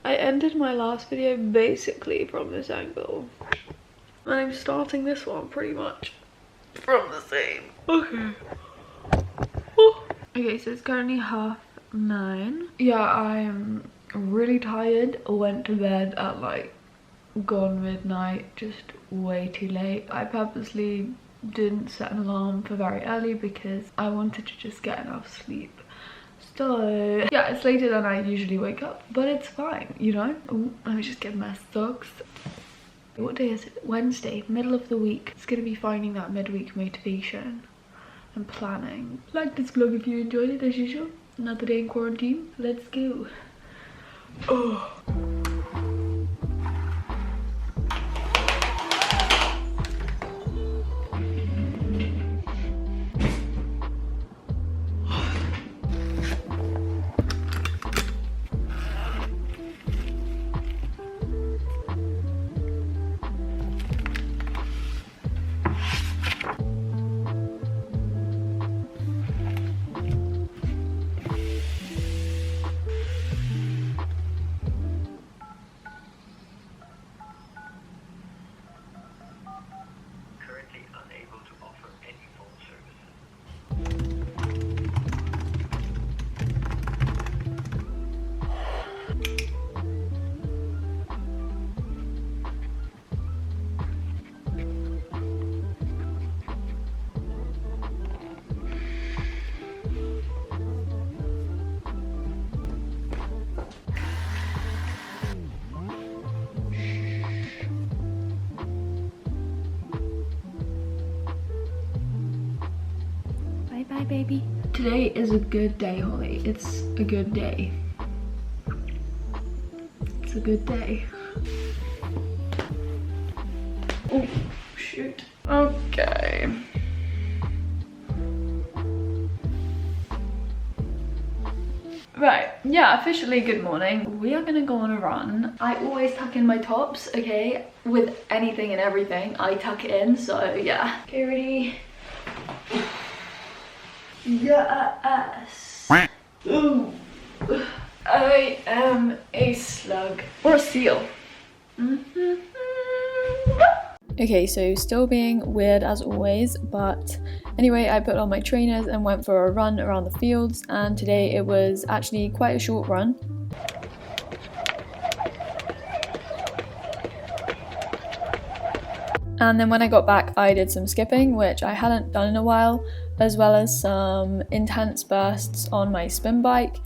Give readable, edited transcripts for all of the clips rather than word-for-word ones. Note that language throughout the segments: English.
I ended my last video basically from this angle. And I'm starting this one pretty much from the same. Okay. Oh. Okay, so it's currently 9:30. Yeah, I'm really tired. Went to bed at like gone midnight, just way too late. I purposely didn't set an alarm for very early because I wanted to just get enough sleep. So yeah, it's later than I usually wake up, but it's fine, you know. Ooh, let me just get my socks. What day is it? Wednesday, middle of the week. It's gonna be finding that midweek motivation and planning. Like this vlog if you enjoyed it as usual. Another day in quarantine. Let's go. Oh. Bye, baby. Today is a good day, Holly. It's a good day. It's a good day. Oh, shoot. Okay. Right, yeah, officially good morning. We are gonna go on a run. I always tuck in my tops, okay? With anything and everything, I tuck it in, so yeah. Okay, ready? Yes. Ooh. I am a slug. Or a seal. Okay, so still being weird as always, but anyway, I put on my trainers and went for a run around the fields, and today it was actually quite a short run. And then when I got back, I did some skipping, which I hadn't done in a while, as well as some intense bursts on my spin bike.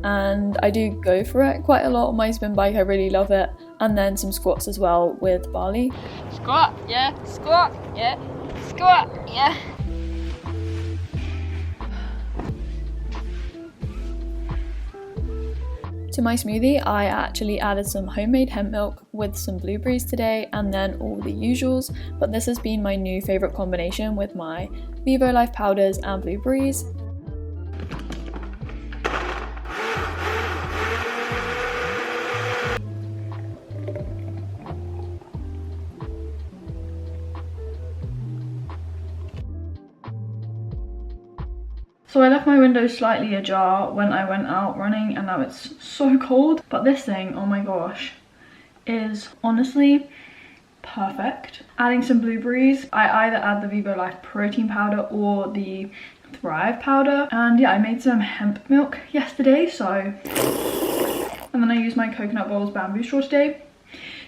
And I do go for it quite a lot on my spin bike, I really love it. And then some squats as well with Barley. Squat, yeah, squat, yeah, squat, yeah. To my smoothie, I actually added some homemade hemp milk with some blueberries today, and then all the usuals, but this has been my new favourite combination with my Vivo Life powders and blueberries. So I left my window slightly ajar when I went out running, and now it's so cold. But this thing, oh my gosh, is honestly perfect. Adding some blueberries, I either add the Vivo Life protein powder or the Thrive powder. And yeah, I made some hemp milk yesterday, so. And then I used my Coconut Bowls bamboo straw today.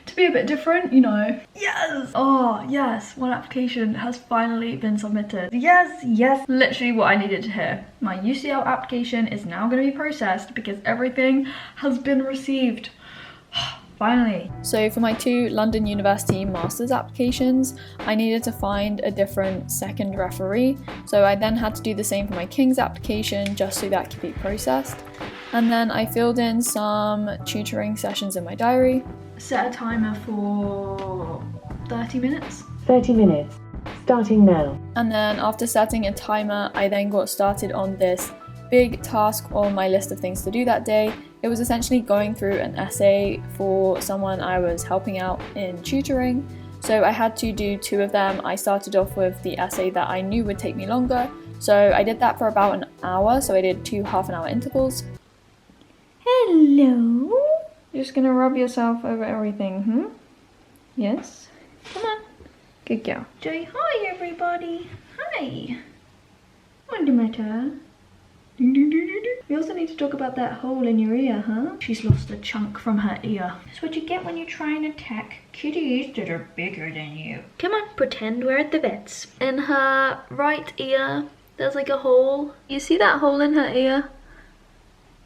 To be a bit different, you know. Yes! Oh, yes, one application has finally been submitted. Yes, yes. Literally what I needed to hear. My UCL application is now going to be processed because everything has been received. Finally. So for my 2 London University Masters applications, I needed to find a different second referee. So I then had to do the same for my King's application just so that could be processed. And then I filled in some tutoring sessions in my diary. Set a timer for 30 minutes. 30 minutes. Starting now. And then after setting a timer, I then got started on this big task on my list of things to do that day. It was essentially going through an essay for someone I was helping out in tutoring. So I had to do 2 of them. I started off with the essay that I knew would take me longer. So I did that for about an hour. So I did 2 half-an-hour intervals. Hello. You're just gonna rub yourself over everything, Yes? Come on. Good girl. Say hi, everybody. Hi. What's the matter? We also need to talk about that hole in your ear, huh? She's lost a chunk from her ear. That's what you get when you try and attack kitties that are bigger than you. Come on, pretend we're at the vet's. In her right ear, there's like a hole. You see that hole in her ear?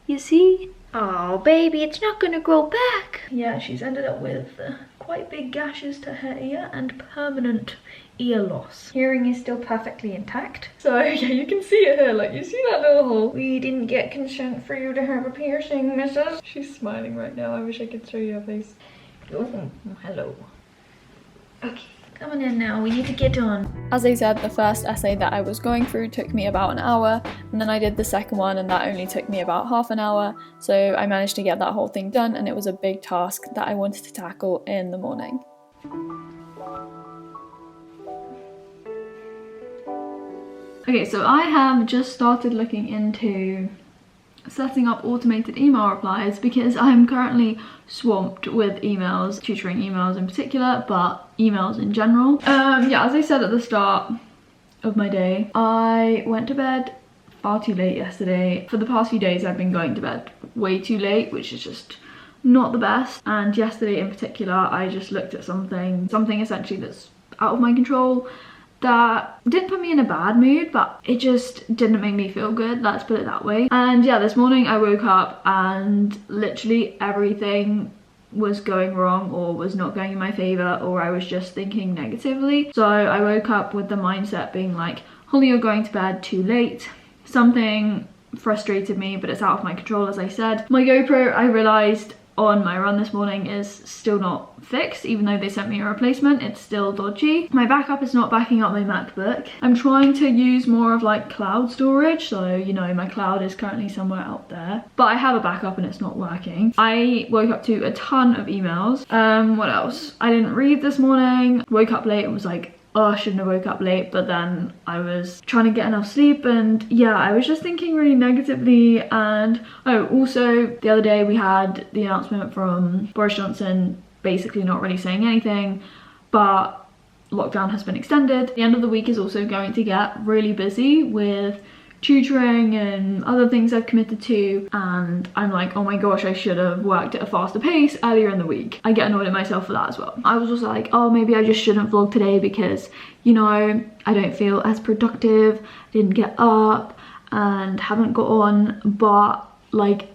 You see? Oh, baby, it's not gonna grow back. Yeah, she's ended up with quite big gashes to her ear and permanent ear loss. Hearing is still perfectly intact. So yeah, you can see it here, like you see that little hole. We didn't get consent for you to have a piercing, missus. She's smiling right now. I wish I could show you her face. Oh, hello. Okay. Come on in now, we need to get on. As I said, the first essay that I was going through took me about an hour, and then I did the second one and that only took me about half an hour, so I managed to get that whole thing done, and it was a big task that I wanted to tackle in the morning. Okay, so I have just started looking into setting up automated email replies because I'm currently swamped with emails, tutoring emails in particular, but emails in general. Yeah, as I said at the start of my day, I went to bed far too late yesterday. For the past few days I've been going to bed way too late, which is just not the best, and yesterday in particular I just looked at something essentially that's out of my control that didn't put me in a bad mood, but it just didn't make me feel good, let's put it that way. And yeah, this morning I woke up and literally everything was going wrong or was not going in my favor, or I was just thinking negatively. So I woke up with the mindset being like, Holly, you're going to bed too late. Something frustrated me, but it's out of my control, as I said. My GoPro, I realized on my run this morning, is still not fixed. Even though they sent me a replacement, it's still dodgy. My backup is not backing up my MacBook. I'm trying to use more of like cloud storage, so you know my cloud is currently somewhere out there, but I have a backup and it's not working. I woke up to a ton of emails. What else? I didn't read this morning. Woke up late and was like, oh, I shouldn't have woke up late, but then I was trying to get enough sleep, and yeah, I was just thinking really negatively. And oh, also the other day we had the announcement from Boris Johnson basically not really saying anything, but lockdown has been extended. The end of the week is also going to get really busy with tutoring and other things I've committed to, and I'm like, oh my gosh, I should have worked at a faster pace earlier in the week. I get annoyed at myself for that as well. I was also like, oh, maybe I just shouldn't vlog today because, you know, I don't feel as productive, I didn't get up and haven't got on, but like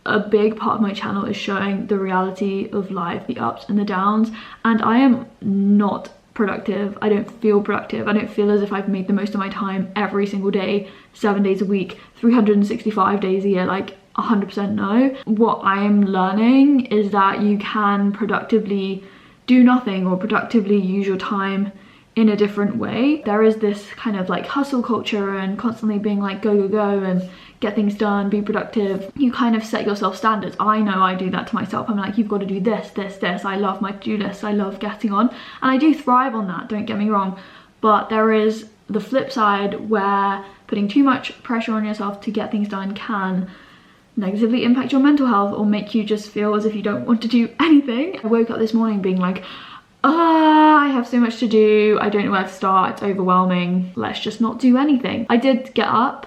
a big part of my channel is showing the reality of life, the ups and the downs, and I am not productive. I don't feel productive. I don't feel as if I've made the most of my time every single day, 7 days a week, 365 days a year, like 100% no. What I am learning is that you can productively do nothing or productively use your time in a different way. There is this kind of like hustle culture and constantly being like go, go, go and get things done, be productive. You kind of set yourself standards. I know I do that to myself. I'm like, you've got to do this, this, this. I love my to-do list. I love getting on. And I do thrive on that, don't get me wrong. But there is the flip side where putting too much pressure on yourself to get things done can negatively impact your mental health or make you just feel as if you don't want to do anything. I woke up this morning being like, I have so much to do. I don't know where to start. It's overwhelming. Let's just not do anything. I did get up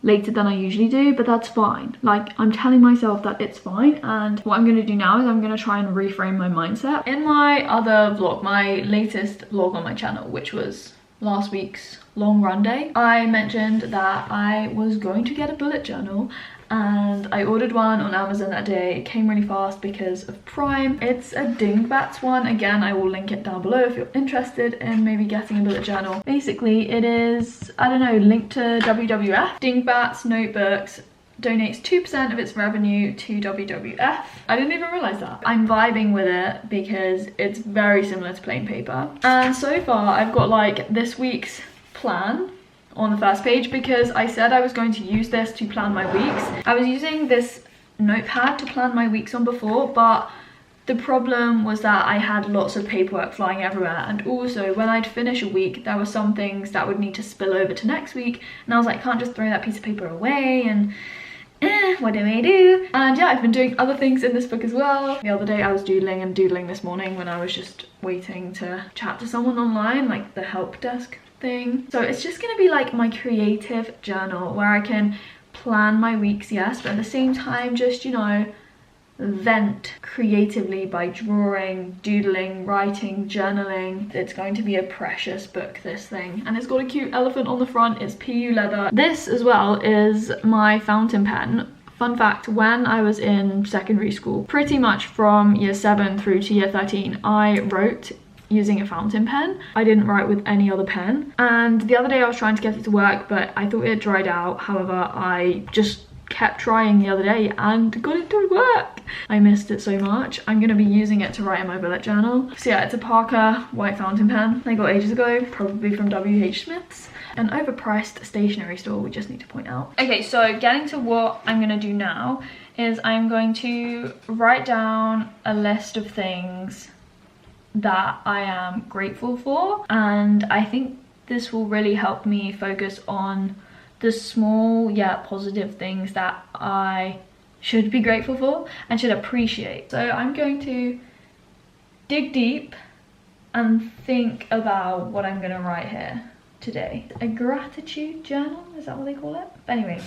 later than I usually do, but that's fine. Like, I'm telling myself that it's fine, and what I'm going to do now is I'm going to try and reframe my mindset. In my other vlog, my latest vlog on my channel, which was last week's long run day, I mentioned that I was going to get a bullet journal, and I ordered one on Amazon that day. It came really fast because of Prime. It's a Dingbats one. Again, I will link it down below if you're interested in maybe getting a bullet journal. Basically, it is, I don't know, linked to WWF. Dingbats Notebooks donates 2% of its revenue to WWF. I didn't even realize that. I'm vibing with it because it's very similar to plain paper. And so far, I've got like this week's plan on the first page because I said I was going to use this to plan my weeks. I was using this notepad to plan my weeks on before, but the problem was that I had lots of paperwork flying everywhere, and also when I'd finish a week there were some things that would need to spill over to next week, and I was like, I can't just throw that piece of paper away, and what do I do? And yeah, I've been doing other things in this book as well. The other day I was doodling this morning when I was just waiting to chat to someone online, like the help desk thing. So it's just gonna be like my creative journal where I can plan my weeks, yes, but at the same time just, you know, vent creatively by drawing, doodling, writing, journaling. It's going to be a precious book, this thing, and it's got a cute elephant on the front. It's PU leather. This as well is my fountain pen. Fun fact, when I was in secondary school, pretty much from year 7 through to year 13, I wrote using a fountain pen. I didn't write with any other pen, and the other day I was trying to get it to work, but I thought it had dried out. However, I just kept trying the other day and got it to work. I missed it so much. I'm gonna be using it to write in my bullet journal. So yeah, it's a Parker white fountain pen I got ages ago, probably from WH Smith's. An overpriced stationery store, we just need to point out. Okay, so getting to what I'm gonna do now is I'm going to write down a list of things that I am grateful for, and I think this will really help me focus on the small yet positive things that I should be grateful for and should appreciate. So I'm going to dig deep and think about what I'm gonna write here today. A gratitude journal, is that what they call it? Anyway,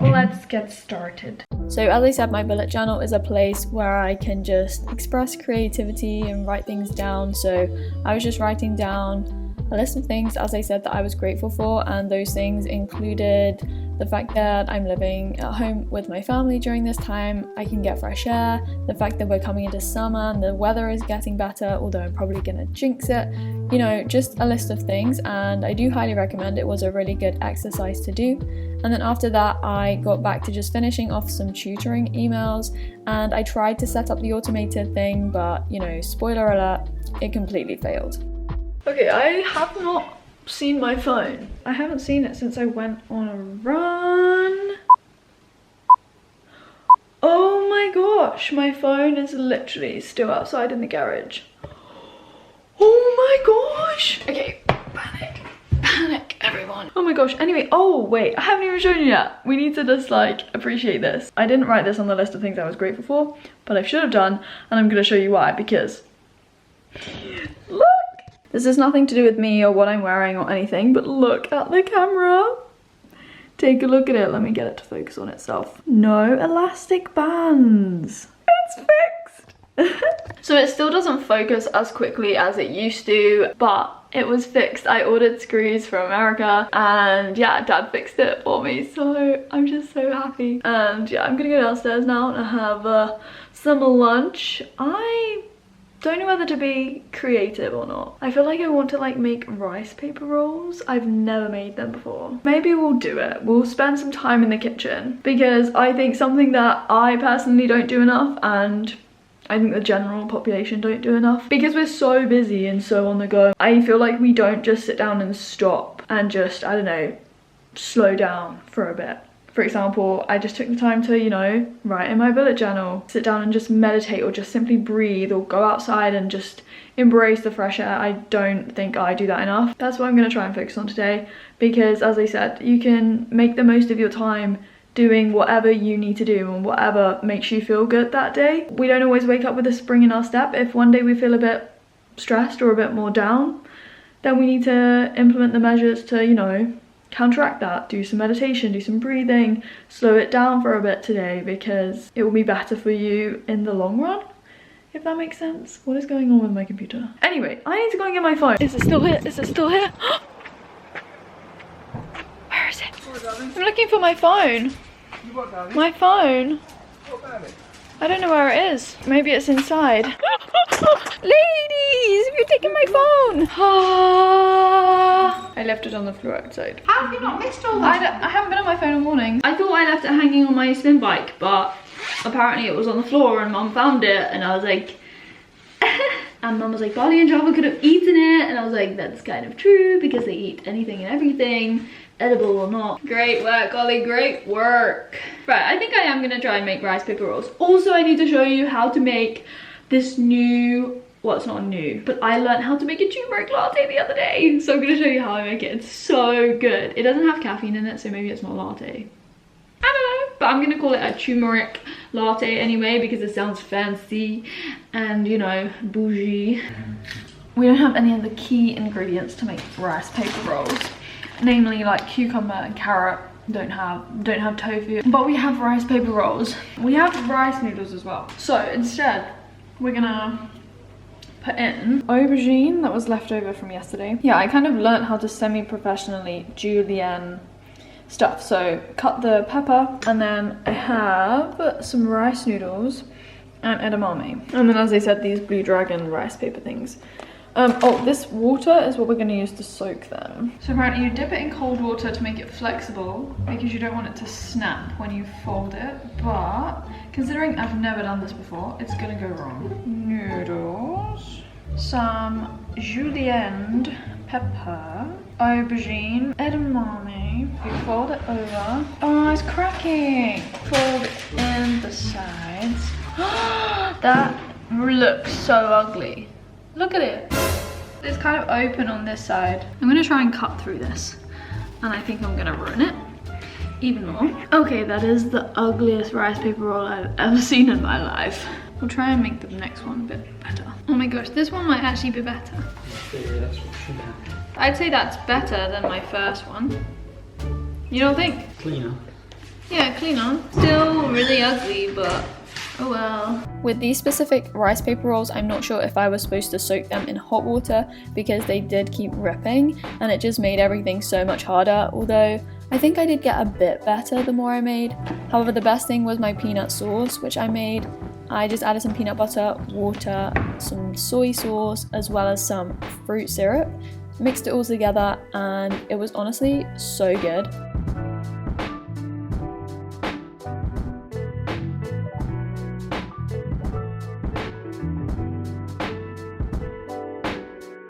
let's get started. So as I said, my bullet journal is a place where I can just express creativity and write things down. So I was just writing down a list of things, as I said, that I was grateful for, and those things included the fact that I'm living at home with my family during this time, I can get fresh air, the fact that we're coming into summer and the weather is getting better, although I'm probably gonna jinx it, you know, just a list of things, and I do highly recommend. It was a really good exercise to do. And then after that, I got back to just finishing off some tutoring emails, and I tried to set up the automated thing, but you know, spoiler alert, it completely failed. Okay, I have not seen my phone. I haven't seen it since I went on a run. Oh my gosh, my phone is literally still outside in the garage. Oh my gosh. Okay, panic everyone. Oh my gosh, anyway, oh wait, I haven't even shown you yet. We need to just like appreciate this. I didn't write this on the list of things I was grateful for, but I should have done, and I'm gonna show you why, because look. This has nothing to do with me or what I'm wearing or anything, but look at the camera. Take a look at it. Let me get it to focus on itself. No elastic bands. It's fixed. So it still doesn't focus as quickly as it used to, but it was fixed. I ordered screws from America, and yeah, Dad fixed it for me, so I'm just so happy. And yeah, I'm gonna go downstairs now and have some lunch. I don't know whether to be creative or not. I feel like I want to like make rice paper rolls. I've never made them before. Maybe we'll do it. We'll spend some time in the kitchen, because I think something that I personally don't do enough, and I think the general population don't do enough, because we're so busy and so on the go. I feel like we don't just sit down and stop and just, I don't know, slow down for a bit. For example, I just took the time to, you know, write in my bullet journal, sit down and just meditate, or just simply breathe, or go outside and just embrace the fresh air. I don't think I do that enough. That's what I'm going to try and focus on today, because as I said, you can make the most of your time doing whatever you need to do and whatever makes you feel good that day. We don't always wake up with a spring in our step. If one day we feel a bit stressed or a bit more down, then we need to implement the measures to, you know, counteract that. Do some meditation, do some breathing, slow it down for a bit today, because it will be better for you in the long run, if that makes sense. What is going on with my computer? Anyway, I need to go and get my phone. Is it still here? Is it still here? Where is it? I'm looking for my phone. My phone. I don't know where it is. Maybe it's inside. Ladies, you're taking my phone. I left it on the floor outside. How have you not missed all that? I haven't been on my phone all morning. I thought I left it hanging on my spin bike, but apparently it was on the floor and Mum found it, and I was like, and Mum was like, Barley and Java could have eaten it, and I was like, that's kind of true, because they eat anything and everything, edible or not. Great work, Ollie, great work. Right, I think I am gonna try and make rice paper rolls. Also, I need to show you how to make this new, well, it's not new, but I learned how to make a turmeric latte the other day, so I'm gonna show you how I make it. It's so good. It doesn't have caffeine in it, so maybe it's not latte. I don't know, but I'm gonna call it a turmeric latte anyway because it sounds fancy and, you know, bougie. We don't have any of the key ingredients to make rice paper rolls, namely like cucumber and carrot. Don't have tofu, but we have rice paper rolls. We have rice noodles as well. So instead, we're gonna put in aubergine that was left over from yesterday. Yeah, I kind of learned how to semi-professionally julienne stuff. So cut the pepper, and then I have some rice noodles and edamame. And then, as I said, these Blue Dragon rice paper things. Oh, this water is what we're going to use to soak them. So apparently you dip it in cold water to make it flexible because you don't want it to snap when you fold it. But considering I've never done this before, it's going to go wrong. Noodles, some julienne pepper, aubergine, edamame. You fold it over. Oh, it's cracking. Fold it in the sides. That looks so ugly. Look at it. It's kind of open on this side. I'm gonna try and cut through this, and I think I'm gonna ruin it even more. Okay, that is the ugliest rice paper roll I've ever seen in my life. We'll try and make the next one a bit better. Oh my gosh, this one might actually be better. That's what should happen. I'd say that's better than my first one. You don't think? Cleaner. Yeah, cleaner. Still really ugly, but oh well. With these specific rice paper rolls, I'm not sure if I was supposed to soak them in hot water because they did keep ripping and it just made everything so much harder, although I think I did get a bit better the more I made. However, the best thing was my peanut sauce, which I made. I just added some peanut butter, water, some soy sauce, as well as some fruit syrup. Mixed it all together and it was honestly so good.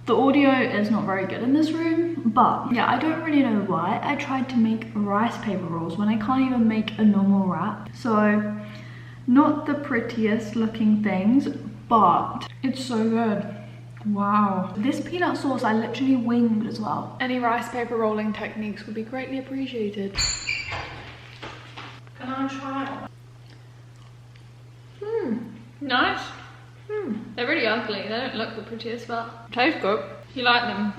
The audio is not very good in this room, but yeah, I don't really know why I tried to make rice paper rolls when I can't even make a normal wrap. So, not the prettiest looking things, but it's so good. Wow. This peanut sauce I literally winged as well. Any rice paper rolling techniques would be greatly appreciated. Can I try? Nice. They're really ugly. They don't look the prettiest, but taste good. You like them?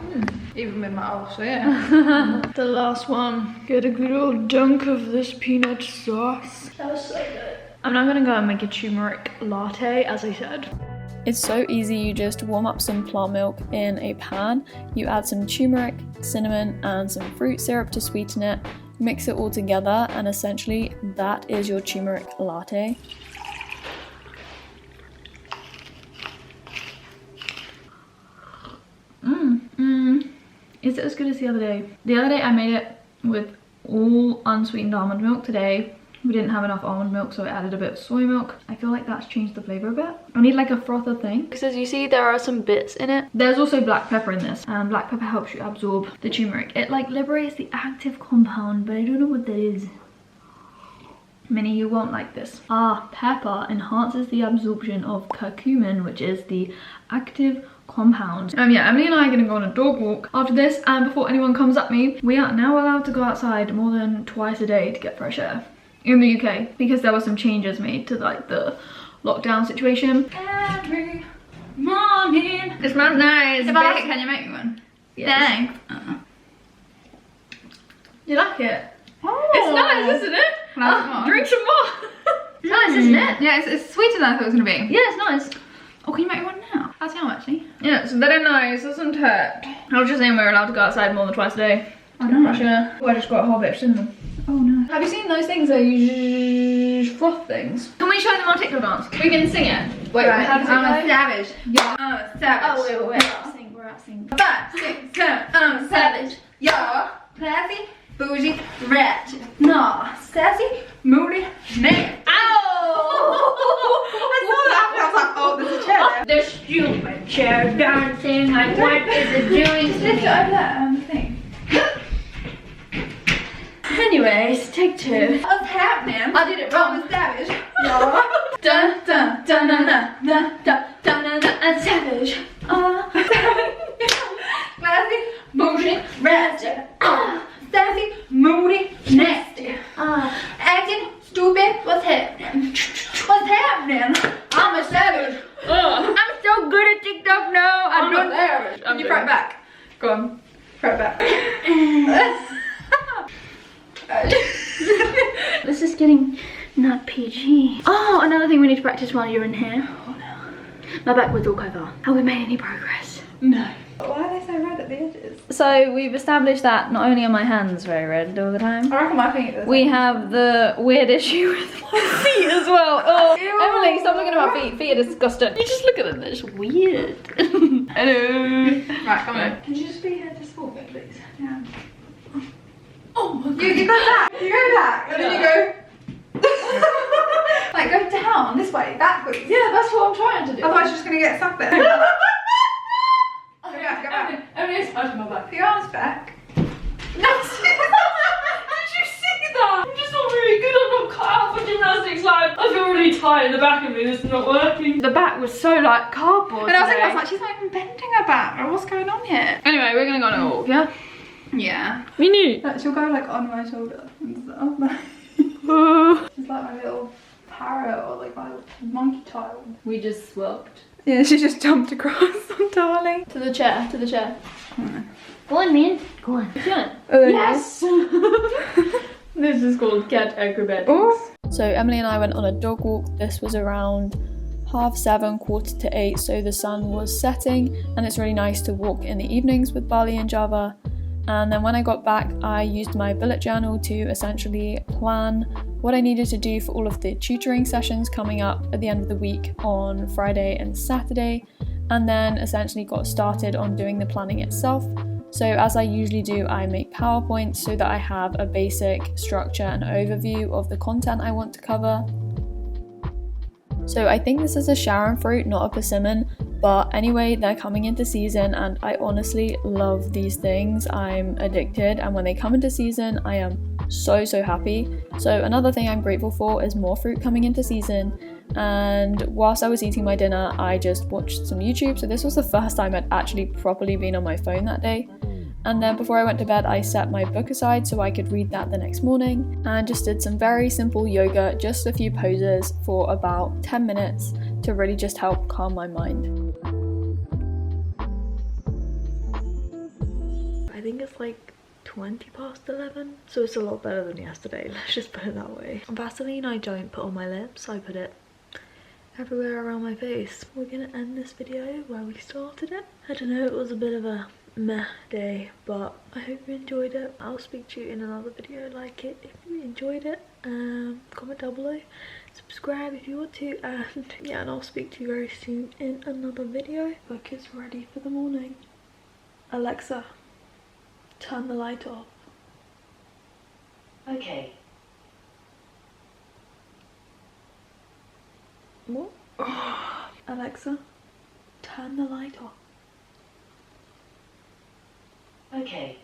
Even with my ulcer, yeah. The last one. Get a good old dunk of this peanut sauce. That was so good. I'm now gonna go and make a turmeric latte, as I said. It's so easy. You just warm up some plant milk in a pan. You add some turmeric, cinnamon, and some fruit syrup to sweeten it. Mix it all together, and essentially that is your turmeric latte. Is it as good as the other day? The other day I made it with all unsweetened almond milk. Today we didn't have enough almond milk, so I added a bit of soy milk. I feel like that's changed the flavor a bit. I need like a frother thing, because as you see there are some bits in it. There's also black pepper in this, and black pepper helps you absorb the turmeric. It like liberates the active compound, but I don't know what that is. Minnie, you won't like this. Pepper enhances the absorption of curcumin, which is the active compound. Yeah, Emily and I are gonna go on a dog walk after this, and before anyone comes at me, we are now allowed to go outside more than twice a day to get fresh air in the UK, because there were some changes made to like the lockdown situation. Every morning. It smells nice. Can you make me one? Yes. Thanks. You like it? Oh, it's nice, isn't it? Drink some more. Nice, isn't it? Yeah, it's sweeter than I thought it was gonna be. Yeah, it's nice. Oh, can you make one now? How's it actually? Yeah, it's very nice, isn't it? I was just saying we're allowed to go outside more than twice a day. I know. I just got a whole bit of cinnamon. Oh no. Have you seen those things, those froth things? Can we show them our TikTok dance? We can sing it. Wait, right. How does it go? I'm a savage. Yeah, I'm a savage. Oh, wait. We're out singing. 5, 6, 7, I'm a savage. Yeah. Classy, bougie, ratchet. Nah, sassy, moody, man. Ow! I saw that. I was like, oh, there's a chair there. The stupid chair dancing. Like, what is it doing to me? Lift it over that thing. Anyways, take 2. What's happening? I did it wrong. I'm a savage. Yeah. Dun dun dun dun dun dun dun dun dun. I'm savage. Classy, bougie, ratchet. Sassy, moody, nasty. Acting stupid. Not PG. Oh, another thing we need to practice while you're in here. Oh no. My backwards walkover. Have we made any progress? No. Why are they so red at the edges? So we've established that not only are my hands very red all the time, I reckon my feet are the we same. have the weird issue with my feet as well. Oh, Ew. Emily, stop looking at my feet. Feet are disgusting. You just look at them, they're just weird. Hello. Right, come on. Can you just be here to support me, please? Yeah. Oh my god. You go back. You go back. And then you go. Like, go down this way, backwards. Yeah, that's what I'm trying to do. Otherwise, you're just going to get stuck there. Go back, go back. Emily's touching my back. Put your arms back. Did you see that? I'm just not very good. I'm not cut out for gymnastics. Like, I feel really tight in the back of me. This is not working. The back was so like cardboard. And I was today. like, she's not even bending her back. What's going on here? Anyway, we're gonna go on a walk, yeah? Yeah. We knew. Like, she'll go like on my shoulder and stuff. She's like my little parrot or like my little monkey child. We just swapped. Yeah, she just jumped across on Darling. To the chair, to the chair. Go on, man. Go on. Oh, Yes! This is called cat acrobatics. Oh. So Emily and I went on a dog walk. This was around 7:30, 7:45, so the sun was setting, and it's really nice to walk in the evenings with Bali and Java. And then when I got back, I used my bullet journal to essentially plan what I needed to do for all of the tutoring sessions coming up at the end of the week on Friday and Saturday, and then essentially got started on doing the planning itself. So as I usually do, I make PowerPoints so that I have a basic structure and overview of the content I want to cover. So I think this is a Sharon fruit, not a persimmon, but anyway, they're coming into season and I honestly love these things. I'm addicted, and when they come into season, I am so happy. So another thing I'm grateful for is more fruit coming into season. And whilst I was eating my dinner, I just watched some YouTube. So this was the first time I'd actually properly been on my phone that day. And then before I went to bed, I set my book aside so I could read that the next morning, and just did some very simple yoga, just a few poses for about 10 minutes to really just help calm my mind. I think it's like 11:20, so it's a lot better than yesterday, let's just put it that way. Vaseline I don't put on my lips, I put it everywhere around my face. We're gonna end this video where we started it. I don't know, it was a bit of a meh day, but I hope you enjoyed it. I'll speak to you in another video like it if you enjoyed it. Comment down below, subscribe if you want to, and yeah, and I'll speak to you very soon in another video. Book is ready for the morning. Alexa, turn the light off. Okay. What? Alexa, turn the light off. Okay.